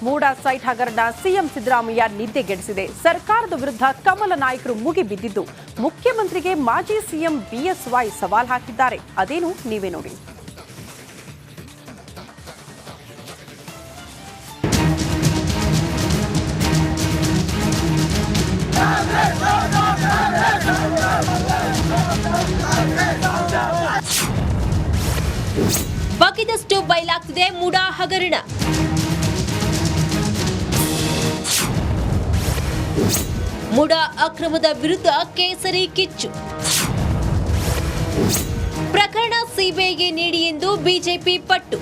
MUDA site ಹಗರಣ CM Siddaramaiah ನಿದ್ದೆಗೆಡಿಸಿದೆ. ಸರ್ಕಾರದ ವಿರುದ್ಧ ಕಮಲ ನಾಯಕರು ಮುಗಿಬಿದ್ದಿದ್ದು ಮುಖ್ಯಮಂತ್ರಿಗೆ ಮಾಜಿ ಸಿಎಂ ಬಿಎಸ್ವೈ ಸವಾಲ್ ಹಾಕಿದ್ದಾರೆ. ಅದೇನು ನೀವೇ ನೋಡಿ. ಬಗ್ಗಿದಷ್ಟು ಬಯಲಾಗ್ತಿದೆ ಮೂಡಾ ಹಗರಣ. ಮೂಡಾ ಅಕ್ರಮದ ವಿರುದ್ಧ ಕೇಸರಿ ಕಿಚ್ಚು. ಪ್ರಕರಣ ಸಿಬಿಐಗೆ ನೀಡಿ ಎಂದು ಬಿಜೆಪಿ ಪಟ್ಟು.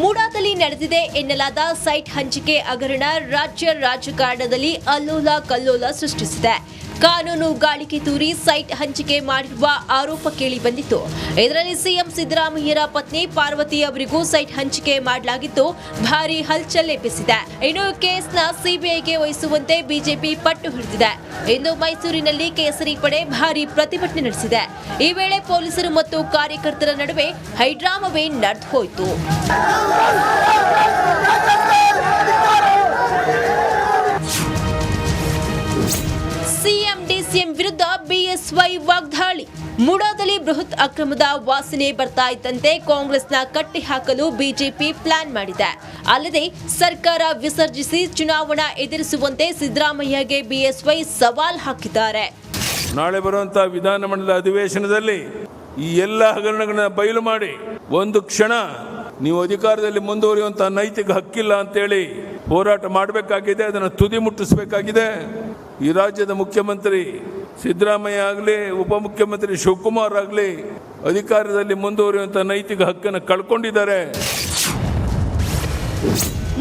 ಮೂಡಾದಲ್ಲಿ ನಡೆದಿದೆ ಎನ್ನಲಾದ ಸೈಟ್ ಹಂಚಿಕೆ ಹಗರಣ ರಾಜ್ಯ ರಾಜಕಾರಣದಲ್ಲಿ ಅಲ್ಲೋಲ ಕಲ್ಲೋಲ ಸೃಷ್ಟಿಸಿದೆ. ಕಾನೂನು ಗಾಳಿಗೆ ತೂರಿ ಸೈಟ್ ಹಂಚಿಕೆ ಮಾಡಿರುವ ಆರೋಪ ಕೇಳಿ ಬಂದಿತ್ತು. ಇದರಲ್ಲಿ ಸಿಎಂ ಸಿದ್ದರಾಮಯ್ಯರ ಪತ್ನಿ ಪಾರ್ವತಿ ಅವರಿಗೂ ಸೈಟ್ ಹಂಚಿಕೆ ಮಾಡಲಾಗಿದ್ದು ಭಾರಿ ಹಲ್ಚಲ್ ಎಬ್ಬಿಸಿದೆ. ಇನ್ನು ಕೇಸ್ನ ಸಿಬಿಐಗೆ ವಹಿಸುವಂತೆ ಬಿಜೆಪಿ ಪಟ್ಟು ಹಿಡಿದಿದೆ. ಇಂದು ಮೈಸೂರಿನಲ್ಲಿ ಕೇಸರಿ ಪಡೆ ಭಾರಿ ಪ್ರತಿಭಟನೆ ನಡೆಸಿದೆ. ಈ ವೇಳೆ ಪೊಲೀಸರು ಮತ್ತು ಕಾರ್ಯಕರ್ತರ ನಡುವೆ ಹೈಡ್ರಾಮವೇ ನಡೆದು ಹೋಯಿತು. ಸಿಎಂ ಡಿಸಿಎಂ ವಿರುದ್ಧ ಬಿಎಸ್ವೈ ವಾಗ್ದಾಳಿ. ಮೂಡಾದಲ್ಲಿ ಬೃಹತ್ ಅಕ್ರಮದ ವಾಸನೆ ಬರ್ತಾ ಇದ್ದಂತೆ ಕಾಂಗ್ರೆಸ್ನ ಕಟ್ಟಿ ಹಾಕಲು ಬಿಜೆಪಿ ಪ್ಲಾನ್ ಮಾಡಿದೆ. ಅಲ್ಲದೆ ಸರ್ಕಾರ ವಿಸರ್ಜಿಸಿ ಚುನಾವಣಾ ಎದುರಿಸುವಂತೆ ಸಿದ್ದರಾಮಯ್ಯಗೆ ಬಿಎಸ್ವೈ ಸವಾಲ್ ಹಾಕಿದ್ದಾರೆ. ನಾಳೆ ಬರುವಂತಹ ವಿಧಾನಮಂಡಲ ಅಧಿವೇಶನದಲ್ಲಿ ಈ ಎಲ್ಲ ಹಗರಣಗಳನ್ನ ಬಯಲು ಮಾಡಿ ಒಂದು ಕ್ಷಣ ನೀವು ಅಧಿಕಾರದಲ್ಲಿ ಮುಂದುವರಿಯುವಂತಹ ನೈತಿಕ ಹಕ್ಕಿಲ್ಲ ಅಂತೇಳಿ ಹೋರಾಟ ಮಾಡಬೇಕಾಗಿದೆ. ಅದನ್ನು ತುದಿ ಮುಟ್ಟಿಸಬೇಕಾಗಿದೆ. ಈ ರಾಜ್ಯದ ಮುಖ್ಯಮಂತ್ರಿ ಸಿದ್ದರಾಮಯ್ಯ ಆಗಲಿ, ಉಪಮುಖ್ಯಮಂತ್ರಿ ಶಿವಕುಮಾರ್ ಆಗಲಿ ಅಧಿಕಾರದಲ್ಲಿ ಮುಂದುವರಿಯುವಂತಹ ನೈತಿಕ ಹಕ್ಕನ್ನು ಕಳ್ಕೊಂಡಿದ್ದಾರೆ.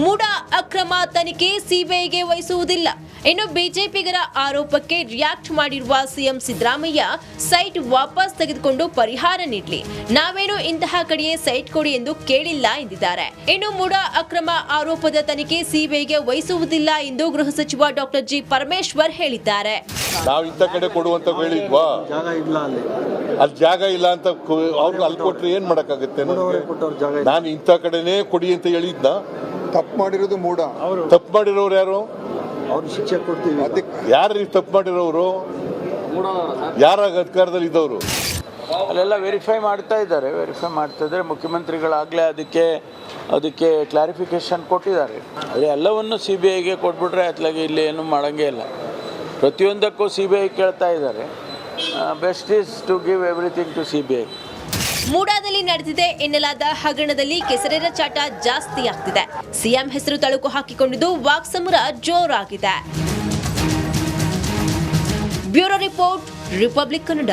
ಮೂಡಾ ಅಕ್ರಮ ತನಿಖೆ ಸಿಬಿಐಗೆ ವಹಿಸುವುದಿಲ್ಲ. ಇನ್ನು ಬಿಜೆಪಿಗರ ಆರೋಪಕ್ಕೆ ರಿಯಾಕ್ಟ್ ಮಾಡಿರುವ ಸಿಎಂ ಸಿದ್ದರಾಮಯ್ಯ ಸೈಟ್ ವಾಪಸ್ ತೆಗೆದುಕೊಂಡು ಪರಿಹಾರ ನೀಡಲಿ, ನಾವೇನು ಇಂತಹ ಕಡೆಯೇ ಸೈಟ್ ಕೊಡಿ ಎಂದು ಕೇಳಿಲ್ಲ ಎಂದಿದ್ದಾರೆ. ಇನ್ನು ಮೂಡಾ ಅಕ್ರಮ ಆರೋಪದ ತನಿಖೆ ಸಿಬಿಐಗೆ ವಹಿಸುವುದಿಲ್ಲ ಎಂದು ಗೃಹ ಸಚಿವ ಡಾಕ್ಟರ್ ಜಿ ಪರಮೇಶ್ವರ್ ಹೇಳಿದ್ದಾರೆ. ನಾವು ಇಂಥ ಕಡೆ ಕೊಡುವಂತ ಹೇಳಿದ್ವಾ? ಅಲ್ಲಿ ಜಾಗ ಇಲ್ಲ ಅಂತ ಅವ್ರು ಅಲ್ಲಿ ಕೊಟ್ರೆ ಏನ್ ಮಾಡಕ್ಕಾಗುತ್ತೆ? ನಾನು ಇಂಥ ಕಡೆನೇ ಕೊಡಿ ಅಂತ ಹೇಳಿದ್ನ. ತಪ್ಪು ಮಾಡಿರೋದು ಮೂಡ. ತಪ್ಪು ಮಾಡಿರೋರು ಯಾರು? ಅವ್ರು ಶಿಕ್ಷೆ ಕೊಡ್ತೀವಿ. ಯಾರು ತಪ್ಪು ಮಾಡಿರೋರು? ಯಾರ ಅಧಿಕಾರದಲ್ಲಿ ಇದ್ದವರು? ಅಲ್ಲೆಲ್ಲ ವೆರಿಫೈ ಮಾಡ್ತಾ ಇದ್ದಾರೆ. ಮುಖ್ಯಮಂತ್ರಿಗಳಾಗಲೇ ಅದಕ್ಕೆ ಕ್ಲಾರಿಫಿಕೇಶನ್ ಕೊಟ್ಟಿದ್ದಾರೆ. ಅದೇ ಎಲ್ಲವನ್ನು ಸಿ ಬಿ ಐಗೆ ಕೊಟ್ಬಿಟ್ರೆ ಅತ್ಲಾಗೆ ಇಲ್ಲಿ ಏನು ಮಾಡೋಂಗೇ ಇಲ್ಲ. ಪ್ರತಿಯೊಂದಕ್ಕೂ ಸಿ ಬಿ ಐ ಕೇಳ್ತಾ ಇದ್ದಾರೆ. Best is to give everything to C B I. ಮೂಡಾದಲ್ಲಿ ನಡೆದಿದೆ ಎನ್ನಲಾದ ಹಗರಣದಲ್ಲಿ ಕೆಸರೆರ ಚಾಟ ಜಾಸ್ತಿ ಆಗ್ತಿದೆ. ಸಿಎಂ ಹೆಸರು ತಳುಕು ಹಾಕಿಕೊಂಡಿದ್ದು ವಾಕ್ಸಮರ ಜೋರಾಗಿದೆ. Bureau report, republic Kannada.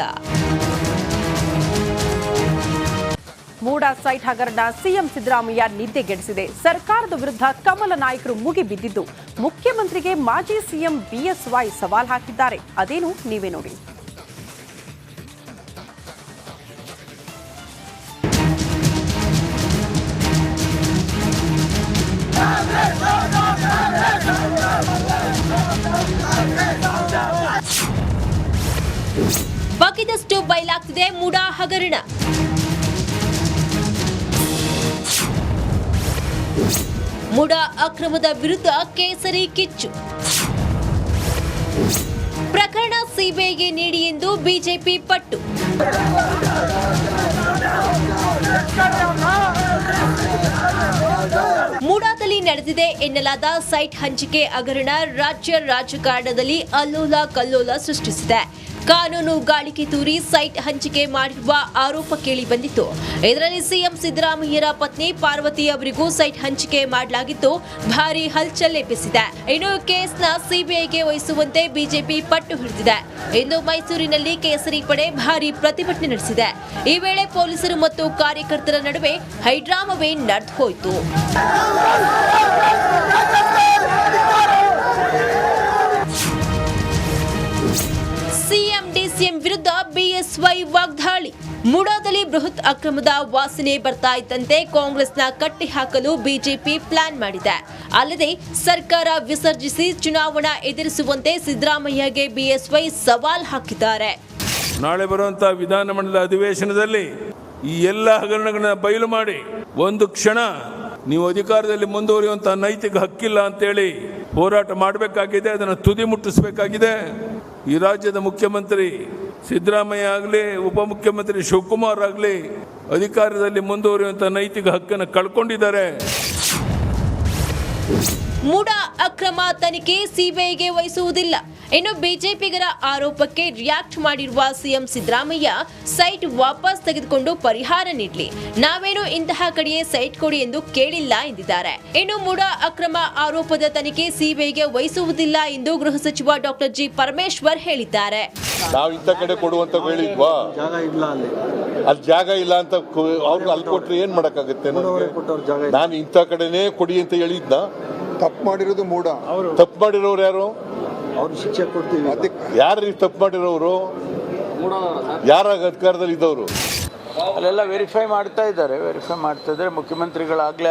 MUDA site ಹಗರಣ ಸಿಎಂ ಸಿದ್ದರಾಮಯ್ಯ ನಿದ್ದೆಗೆಡಿಸಿದೆ. ಸರ್ಕಾರದ ವಿರುದ್ಧ ಕಮಲ ನಾಯಕರು ಮುಗಿಬಿದ್ದಿದ್ದು ಮುಖ್ಯಮಂತ್ರಿಗೆ ಮಾಜಿ ಸಿಎಂ ಬಿಎಸ್ವೈ ಸವಾಲ್ ಹಾಕಿದ್ದಾರೆ. ಅದೇನು ನೀವೇ ನೋಡಿ. ಬಗ್ಗಿದಷ್ಟು ಬಯಲಾಗ್ತಿದೆ ಮೂಡಾ ಹಗರಣ. ಮೂಡಾ ಅಕ್ರಮದ ವಿರುದ್ಧ ಕೇಸರಿ ಕಿಚ್ಚು. ಪ್ರಕರಣ ಸಿಬಿಐಗೆ ನೀಡಿ ಎಂದು ಬಿಜೆಪಿ ಪಟ್ಟು. ಮೂಡಾದಲ್ಲಿ ನಡೆದಿದೆ ಎನ್ನಲಾದ ಸೈಟ್ ಹಂಚಿಕೆ ಹಗರಣ ರಾಜ್ಯ ರಾಜಕಾರಣದಲ್ಲಿ ಅಲ್ಲೋಲ ಕಲ್ಲೋಲ ಸೃಷ್ಟಿಸಿದೆ. ಕಾನೂನು ಗಾಳಿಗೆ ತೂರಿ ಸೈಟ್ ಹಂಚಿಕೆ ಮಾಡಿರುವ ಆರೋಪ ಕೇಳಿ ಬಂದಿತ್ತು. ಇದರಲ್ಲಿ ಸಿಎಂ ಸಿದ್ದರಾಮಯ್ಯರ ಪತ್ನಿ ಪಾರ್ವತಿ ಅವರಿಗೂ ಸೈಟ್ ಹಂಚಿಕೆ ಮಾಡಲಾಗಿದ್ದು ಭಾರಿ ಹಲ್ಚಲ್ ಎಬ್ಬಿಸಿದೆ. ಇನ್ನು ಕೇಸ್ನ ಸಿಬಿಐಗೆ ವಹಿಸುವಂತೆ ಬಿಜೆಪಿ ಪಟ್ಟು ಹಿಡಿದಿದೆ. ಇಂದು ಮೈಸೂರಿನಲ್ಲಿ ಕೇಸರಿ ಪಡೆ ಭಾರಿ ಪ್ರತಿಭಟನೆ ನಡೆಸಿದೆ. ಈ ವೇಳೆ ಪೊಲೀಸರು ಮತ್ತು ಕಾರ್ಯಕರ್ತರ ನಡುವೆ ಹೈಡ್ರಾಮವೇ ನಡೆದು ಹೋಯಿತು. ಸಿಎಂ ಡಿಸಿಎಂ ವಿರುದ್ಧ ಬಿಎಸ್ವೈ ವಾಗ್ದಾಳಿ. ಮೂಡಾದಲ್ಲಿ ಬೃಹತ್ ಅಕ್ರಮದ ವಾಸನೆ ಬರ್ತಾ ಇದ್ದಂತೆ ಕಾಂಗ್ರೆಸ್ನ ಕಟ್ಟಿ ಹಾಕಲು ಬಿಜೆಪಿ ಪ್ಲಾನ್ ಮಾಡಿದೆ. ಅಲ್ಲದೆ ಸರ್ಕಾರ ವಿಸರ್ಜಿಸಿ ಚುನಾವಣಾ ಎದುರಿಸುವಂತೆ ಸಿದ್ದರಾಮಯ್ಯಗೆ ಬಿಎಸ್ವೈ ಸವಾಲ್ ಹಾಕಿದ್ದಾರೆ. ನಾಳೆ ಬರುವಂತಹ ವಿಧಾನಮಂಡಲ ಅಧಿವೇಶನದಲ್ಲಿ ಈ ಎಲ್ಲ ಹಗರಣಗಳನ್ನ ಬಯಲು ಮಾಡಿ ಒಂದು ಕ್ಷಣ ನೀವು ಅಧಿಕಾರದಲ್ಲಿ ಮುಂದುವರಿಯುವಂತ ನೈತಿಕ ಹಕ್ಕಿಲ್ಲ ಅಂತೇಳಿ ಹೋರಾಟ ಮಾಡಬೇಕಾಗಿದೆ. ಅದನ್ನು ತುದಿ ಮುಟ್ಟಿಸಬೇಕಾಗಿದೆ. ಈ ರಾಜ್ಯದ ಮುಖ್ಯಮಂತ್ರಿ ಸಿದ್ದರಾಮಯ್ಯ ಆಗಲಿ, ಉಪಮುಖ್ಯಮಂತ್ರಿ ಶಿವಕುಮಾರ್ ಆಗಲಿ ಅಧಿಕಾರದಲ್ಲಿ ಮುಂದುವರಿಯುವಂತ ನೈತಿಕ ಹಕ್ಕನ್ನು ಕಳ್ಕೊಂಡಿದ್ದಾರೆ. ಮೂಡಾ ಅಕ್ರಮ ತನಿಖೆ ಸಿಬಿಐಗೆ ವಹಿಸುವುದಿಲ್ಲ. ಇನ್ನು ಬಿಜೆಪಿಗರ ಆರೋಪಕ್ಕೆ ರಿಯಾಕ್ಟ್ ಮಾಡಿರುವ ಸಿಎಂ ಸಿದ್ದರಾಮಯ್ಯ ಸೈಟ್ ವಾಪಸ್ ತೆಗೆದುಕೊಂಡು ಪರಿಹಾರ ನೀಡಲಿ, ನಾವೇನು ಇಂತಹ ಕಡೆಯೇ ಸೈಟ್ ಕೊಡಿ ಎಂದು ಕೇಳಿಲ್ಲ ಎಂದಿದ್ದಾರೆ. ಇನ್ನು ಮೂಡಾ ಅಕ್ರಮ ಆರೋಪದ ತನಿಖೆ ಸಿಬಿಐಗೆ ವಹಿಸುವುದಿಲ್ಲ ಎಂದು ಗೃಹ ಸಚಿವ ಡಾಕ್ಟರ್ ಜಿ ಪರಮೇಶ್ವರ್ ಹೇಳಿದ್ದಾರೆ. ನಾವು ಇಂಥ ಕಡೆ ಕೊಡುವಂತ ಹೇಳಿದ್ವಾ? ಜಾಗ ಇಲ್ಲ ಅಲ್ಲಿ. ಅಲ್ಲಿ ಜಾಗ ಇಲ್ಲ ಅಂತ ಅವ್ರು ಅಲ್ಲಿ ಕೊಟ್ರೆ ಏನ್ ಮಾಡಕ್ಕಾಗುತ್ತೆ? ನಾನು ಇಂಥ ಕಡೆನೇ ಕೊಡಿ ಅಂತ ಹೇಳಿದ್ನ. ತಪ್ಪು ಮಾಡಿರೋದು ಮೂಡ. ತಪ್ಪು ಮಾಡಿರೋರು ಯಾರು? ಅವ್ರು ಶಿಕ್ಷೆ ಕೊಡ್ತೀವಿ. ಅದಕ್ಕೆ ಯಾರು ತಪ್ಪು ಮಾಡಿರೋರು? ಯಾರ ಅಧಿಕಾರದಲ್ಲಿ ಇದ್ದವರು? ಅಲ್ಲೆಲ್ಲ ವೆರಿಫೈ ಮಾಡ್ತಾ ಇದ್ದಾರೆ. ಮುಖ್ಯಮಂತ್ರಿಗಳಾಗಲೇ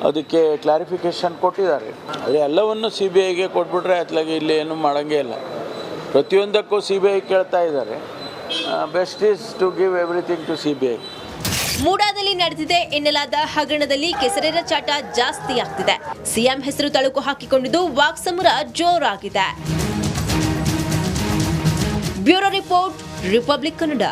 ಅದಕ್ಕೆ ಕ್ಲಾರಿಫಿಕೇಶನ್ ಕೊಟ್ಟಿದ್ದಾರೆ. ಆದರೆ ಎಲ್ಲವನ್ನು CBIಗೆ ಕೊಟ್ಬಿಟ್ರೆ ಅತ್ಲಾಗಿ ಇಲ್ಲಿ ಏನು ಮಾಡೋಂಗೇ ಇಲ್ಲ. ಪ್ರತಿಯೊಂದಕ್ಕೂ CBI ಕೇಳ್ತಾ ಇದ್ದಾರೆ. Best is to give everything to CBI. ಮೂಡಾದಲ್ಲಿ ನಡೆದಿದೆ ಎನ್ನಲಾದ ಹಗರಣದಲ್ಲಿ ಕೆಸರೆರ ಚಾಟ ಜಾಸ್ತಿ ಆಗ್ತಿದೆ. ಸಿಎಂ ಹೆಸರು ತಳುಕು ಹಾಕಿಕೊಂಡಿದ್ದು ವಾಕ್ಸಮರ ಜೋರಾಗಿದೆ. Bureau report, republic Kannada.